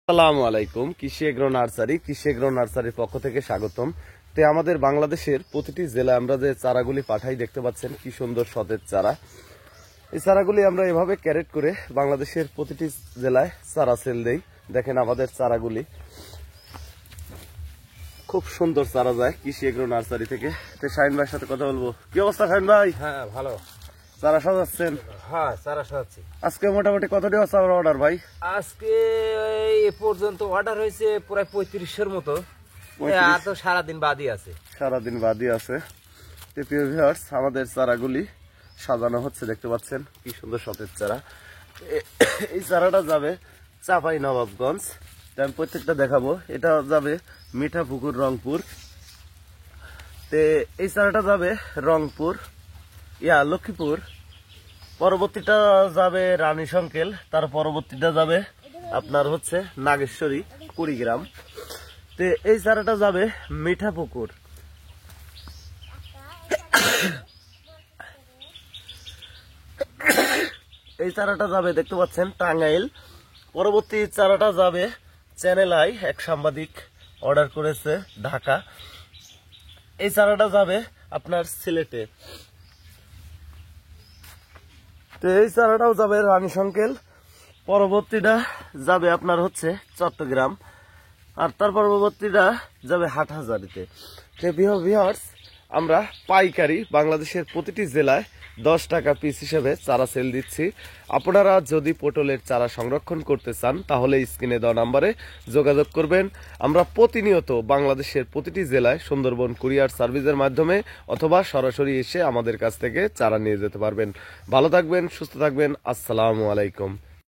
আসসালামু আলাইকুম। কৃষি এগ্রো নার্সারির পক্ষ থেকে স্বাগতম। তো আমাদের বাংলাদেশের প্রতিটি জেলায় আমরা যে চারাগুলি পাঠাই দেখতে পাচ্ছেন কি সুন্দর সতেজ চারা। এই চারাগুলি আমরা এভাবে ক্যারেট করে বাংলাদেশের প্রতিটি জেলায় চারা সেল দেই। দেখেন আমাদের চারাগুলি খুব সুন্দর চারা যায় কৃষি এগ্রো নার্সারি থেকে। তো শাহিন ভাইয়ের সাথে কথা বলবো। কি অবস্থা শাহিন ভাই? হ্যাঁ ভালো। চারা সাজাচ্ছেন? হ্যাঁ চারা সাজাচ্ছি। আজকে মোটামুটি কতটি চারা অর্ডার ভাই? আজকে এ পর্যন্ত অর্ডার হয়েছে প্রায় 3500-এর মতো। আর তো সারাদিন বাদই আছে। সারাদিন বাদই আছে। প্রিয় ভিউয়ার্স, আমাদের চারাগুলি সাজানো হচ্ছে, দেখতে পাচ্ছেন কি সুন্দর সতেজ চারা। এই চারাটা যাবে চাপাই নবাবগঞ্জ। আমি প্রত্যেকটা দেখাবো। এটা যাবে মিঠাপুকুর রংপুর। তে এই চারাটা যাবে রংপুর লক্ষ্মীপুর। পরবর্তীটা যাবে রানী সংকেল। তার পরবর্তীটা যাবে আপনার হচ্ছে নাগেশ্বরী কুড়িগ্রাম। তে এই চারাটা যাবে মিঠাপুকুর। এই চারাটা যাবে দেখতে পাচ্ছেন টাঙ্গাইল। পরবর্তী চারাটা যাবে চ্যানেল আই, এক সাংবাদিক অর্ডার করেছে ঢাকা। এই চারাটা যাবে আপনার সিলেটে। তো এই চারাটাও যাবে রানী সংকেল। পরবর্তীটা যাবে আপনার হচ্ছে চট্টগ্রাম। আর তার পরবর্তীটা যাবে হাটহাজারিতে। ভিউয়ার্স, আমরা পাইকারি বাংলাদেশের প্রতিটি জেলায় 10 টাকা পিস হিসেবে চারা সেল দিচ্ছি। আপনারা যদি পটলের চারা সংরক্ষণ করতে চান তাহলে স্ক্রিনে দেওয়া নাম্বারে যোগাযোগ করবেন। আমরা প্রতিনিয়ত বাংলাদেশের প্রতিটি জেলায় সুন্দরবন কুরিয়ার সার্ভিসের মাধ্যমে অথবা সরাসরি এসে আমাদের কাছ থেকে চারা নিয়ে যেতে পারবেন। ভালো থাকবেন, সুস্থ থাকবেন। আসসালামু আলাইকুম।